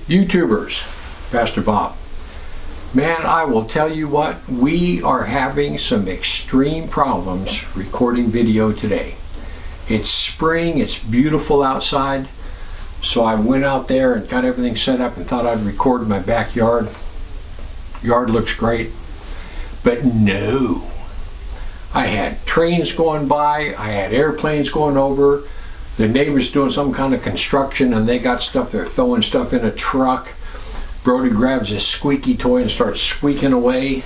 YouTubers, Pastor Bob. Man, I will tell you what, we are having some extreme problems recording video today. It's spring, it's beautiful outside, so I went out there and got everything set up and thought I'd record in my backyard. Yard looks great, but no. I had trains going by, I had airplanes going over, the neighbors doing some kind of construction and they got stuff, they're throwing stuff in a truck. Brody grabs his squeaky toy and starts squeaking away.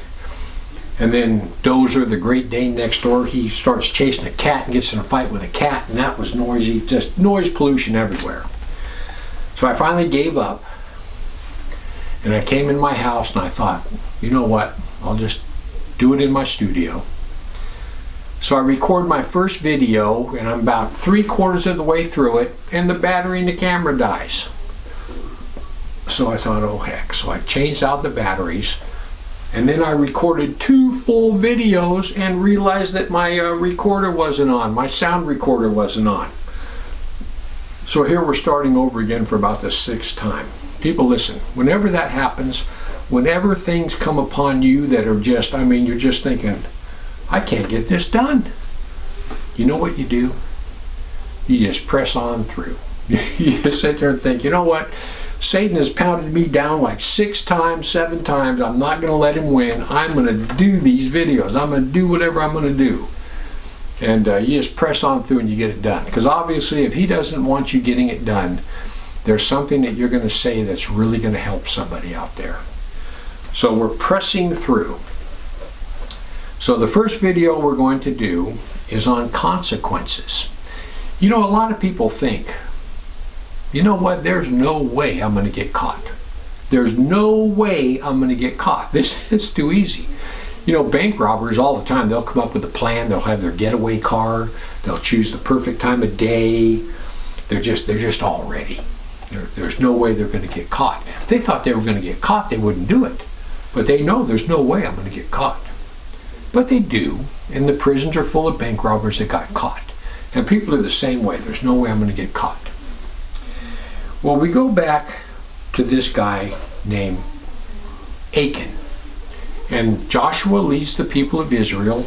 And then Dozer, the Great Dane next door, he starts chasing a cat and gets in a fight with a cat, and that was noisy, just noise pollution everywhere. So I finally gave up and I came in my house and I thought, you know what, I'll just do it in my studio. So I record my first video and I'm about 3/4 of the way through it and the battery in the camera dies. So I thought, oh heck. So I changed out the batteries and then I recorded 2 full videos and realized that my recorder wasn't on, my sound recorder wasn't on. So here we're starting over again for about the 6th time. People, listen, whenever that happens, whenever things come upon you that are just, you're just thinking, I can't get this done. You know what you do? You just press on through. You just sit there and think, you know what? Satan has pounded me down like 6 times, 7 times. I'm not going to let him win. I'm going to do these videos. I'm going to do whatever I'm going to do. And you just press on through and you get it done. Because obviously if he doesn't want you getting it done, there's something that you're going to say that's really going to help somebody out there. So we're pressing through. So the first video we're going to do is on consequences. You know, a lot of people think, you know what, there's no way I'm going to get caught. There's no way I'm going to get caught. It's too easy. You know, bank robbers all the time, they'll come up with a plan, they'll have their getaway car, they'll choose the perfect time of day. They're just all ready. There's no way they're going to get caught. If they thought they were going to get caught, they wouldn't do it. But they know there's no way I'm going to get caught. But they do, and the prisons are full of bank robbers that got caught. And people are the same way. There's no way I'm going to get caught. Well, we go back to this guy named Achan. And Joshua leads the people of Israel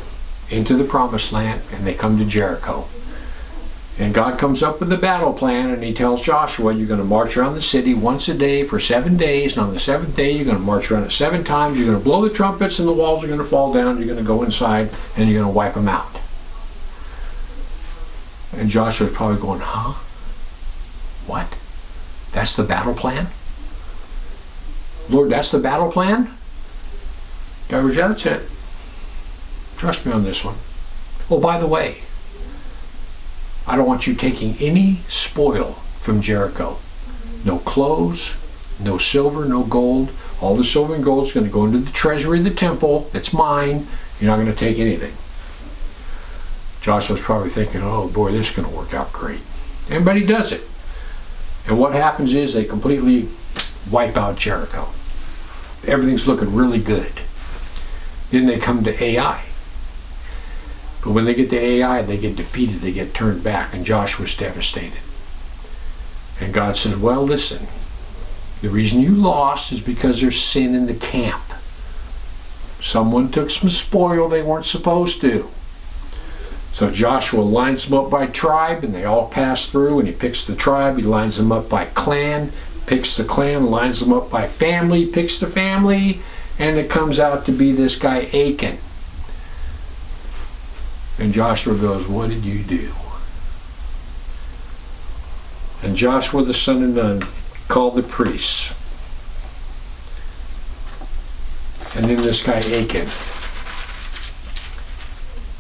into the promised land, and they come to Jericho. And God comes up with the battle plan, and he tells Joshua, you're going to march around the city once a day for 7 days, and on the 7th day you're going to march around it 7 times, you're going to blow the trumpets and the walls are going to fall down, you're going to go inside and you're going to wipe them out. And Joshua's probably going, huh? What? That's the battle plan? Lord, that's the battle plan? God goes, yeah, that's it. Trust me on this one. Oh, by the way, I don't want you taking any spoil from Jericho. No clothes, no silver, no gold. All the silver and gold is going to go into the treasury of the temple. It's mine. You're not going to take anything. Joshua's probably thinking, oh boy, this is going to work out great. Everybody does it. And what happens is they completely wipe out Jericho. Everything's looking really good. Then they come to Ai. But when they get to Ai, they get defeated, they get turned back, and Joshua's devastated. And God says, well, listen, the reason you lost is because there's sin in the camp. Someone took some spoil they weren't supposed to. So Joshua lines them up by tribe, and they all pass through, and he picks the tribe, he lines them up by clan, picks the clan, lines them up by family, picks the family, and it comes out to be this guy Achan. And Joshua goes, what did you do? And Joshua the son of Nun called the priests. And then this guy Achan.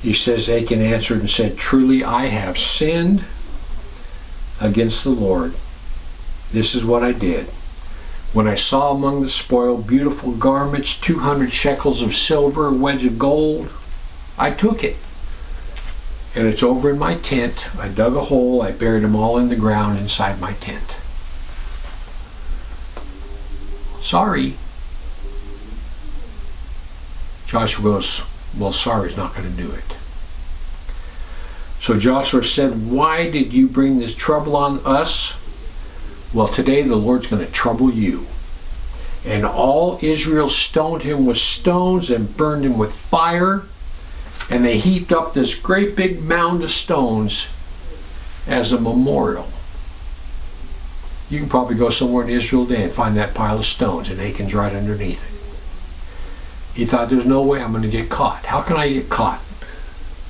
He says, Achan answered and said, truly I have sinned against the Lord. This is what I did. When I saw among the spoil beautiful garments, 200 shekels of silver, a wedge of gold, I took it. And it's over in my tent. I dug a hole, I buried them all in the ground inside my tent. Sorry. Joshua goes, well, sorry's not going to do it. So Joshua said, why did you bring this trouble on us? Well, today the Lord's going to trouble you. And all Israel stoned him with stones and burned him with fire. And they heaped up this great big mound of stones as a memorial. You can probably go somewhere in Israel today and find that pile of stones, and Achan's right underneath it. He thought, there's no way I'm going to get caught. How can I get caught?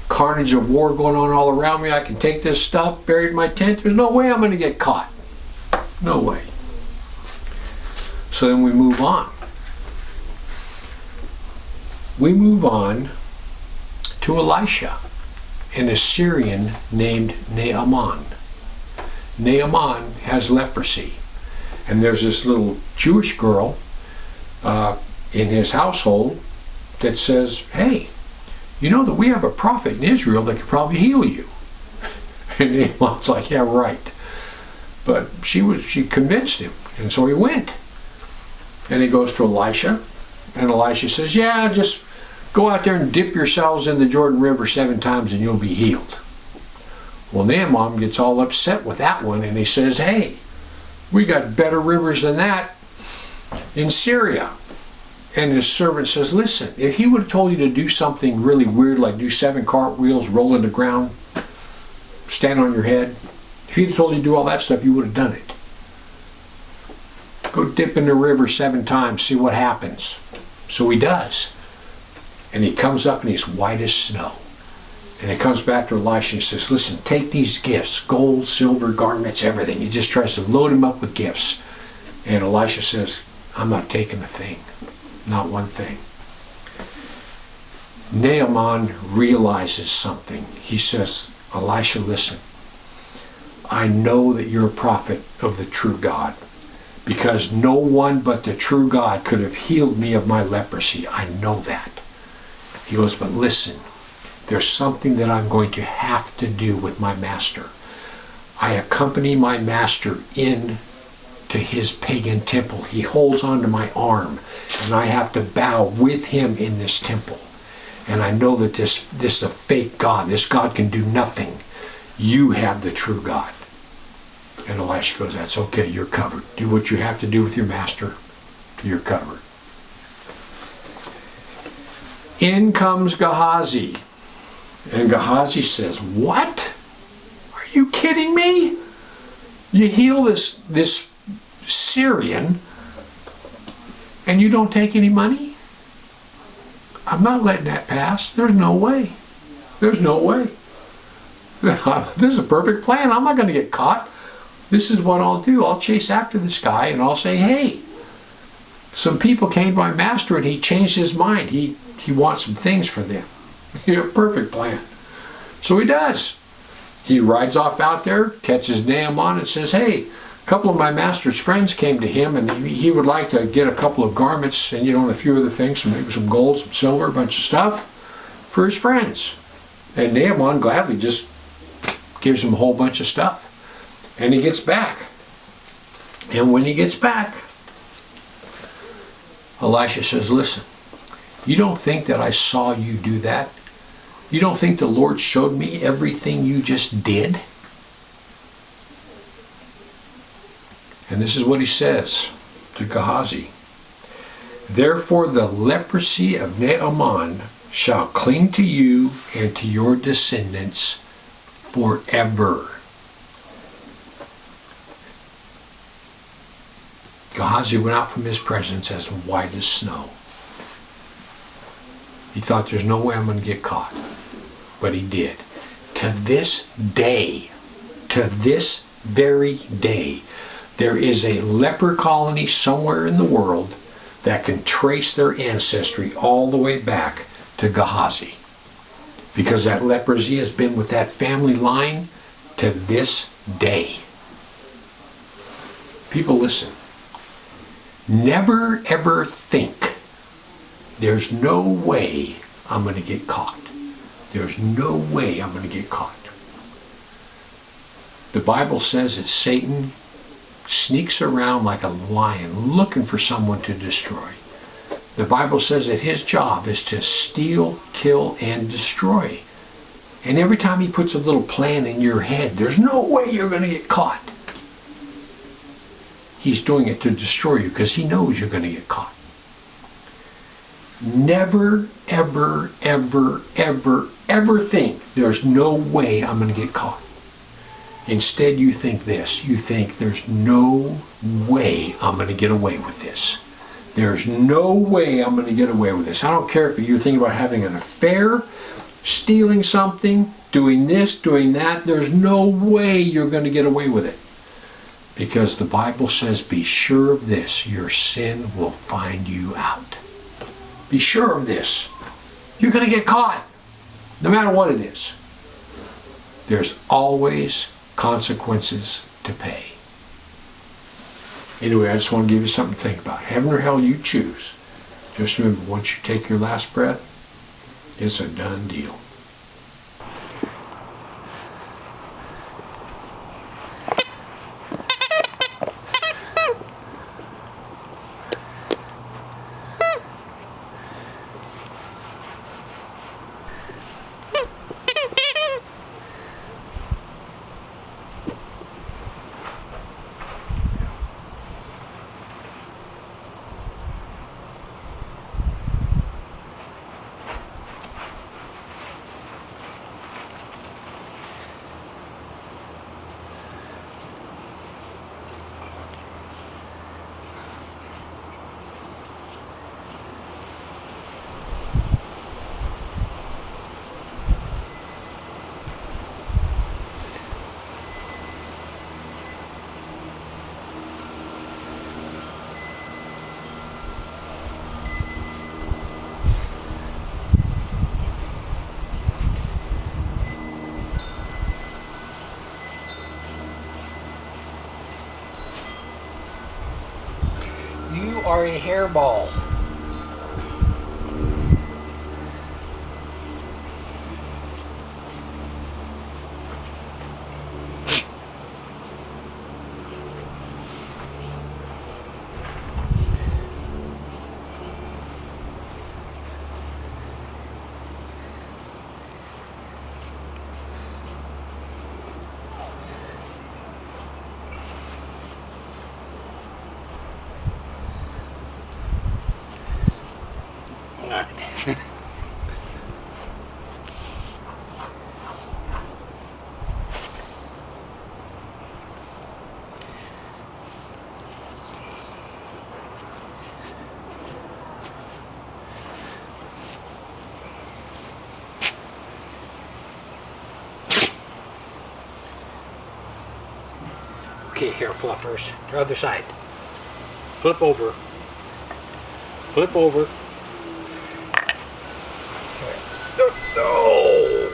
Carnage of war going on all around me. I can take this stuff, bury it in my tent. There's no way I'm going to get caught. No way. So then we move on. We move on to Elisha, an Assyrian named Naaman. Naaman has leprosy. And there's this little Jewish girl in his household that says, hey, you know that we have a prophet in Israel that could probably heal you. And Naaman's like, yeah, right. But she convinced him, and so he went. And he goes to Elisha, and Elisha says, yeah, just go out there and dip yourselves in the Jordan River 7 times and you'll be healed. Well, Naaman gets all upset with that one, and he says, hey, we got better rivers than that in Syria. And his servant says, listen, if he would have told you to do something really weird, like do 7 cartwheels, roll in the ground, stand on your head, if he'd have told you to do all that stuff, you would have done it. Go dip in the river 7 times, see what happens. So he does. And he comes up and he's white as snow. And he comes back to Elisha and says, listen, take these gifts, gold, silver, garments, everything. He just tries to load him up with gifts. And Elisha says, I'm not taking a thing. Not one thing. Naaman realizes something. He says, Elisha, listen, I know that you're a prophet of the true God, because no one but the true God could have healed me of my leprosy. I know that. He goes, but listen, there's something that I'm going to have to do with my master. I accompany my master in to his pagan temple. He holds onto my arm, and I have to bow with him in this temple. And I know that this is a fake God. This God can do nothing. You have the true God. And Elisha goes, that's okay, you're covered. Do what you have to do with your master. You're covered. In comes Gehazi. And Gehazi says, what? Are you kidding me? You heal this Syrian and you don't take any money? I'm not letting that pass. There's no way. There's no way. This is a perfect plan. I'm not going to get caught. This is what I'll do. I'll chase after this guy and I'll say, hey, some people came to my master and he changed his mind. He wants some things for them. Yeah, perfect plan. So he does. He rides off out there, catches Naaman and says, hey, a couple of my master's friends came to him and he would like to get a couple of garments and, and a few other things, maybe some gold, some silver, a bunch of stuff for his friends. And Naaman gladly just gives him a whole bunch of stuff. And he gets back. And when he gets back, Elisha says, listen, you don't think that I saw you do that? You don't think the Lord showed me everything you just did? And this is what he says to Gehazi. Therefore the leprosy of Naaman shall cling to you and to your descendants forever. Gehazi went out from his presence as white as snow. He thought, there's no way I'm going to get caught. But he did. To this very day, there is a leper colony somewhere in the world that can trace their ancestry all the way back to Gehazi. Because that leprosy has been with that family line to this day. People, listen. Never ever think, there's no way I'm going to get caught. There's no way I'm going to get caught. The Bible says that Satan sneaks around like a lion looking for someone to destroy. The Bible says that his job is to steal, kill, and destroy. And every time he puts a little plan in your head, there's no way you're going to get caught. He's doing it to destroy you because he knows you're going to get caught. Never, ever, ever, ever, ever think there's no way I'm going to get caught. Instead, you think this. You think there's no way I'm going to get away with this. There's no way I'm going to get away with this. I don't care if you're thinking about having an affair, stealing something, doing this, doing that. There's no way you're going to get away with it. Because the Bible says, be sure of this, your sin will find you out. Be sure of this. You're going to get caught, no matter what it is. There's always consequences to pay. Anyway, I just want to give you something to think about. Heaven or hell, you choose. Just remember, once you take your last breath, it's a done deal. You are a hairball. Okay, hair fluffers. The other side. Flip over. Flip over. No!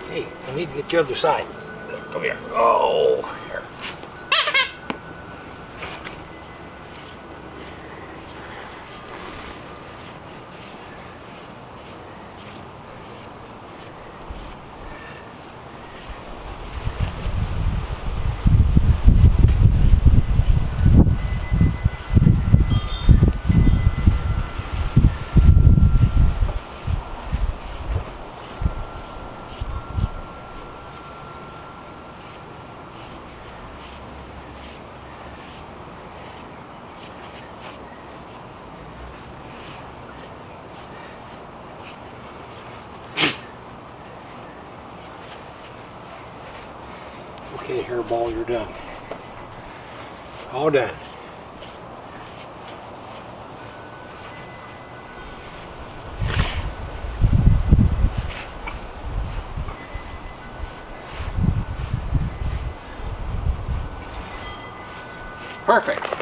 Hey, I need to get the other side. Come here. Oh, here. Okay, hairball, you're done. All done. Perfect.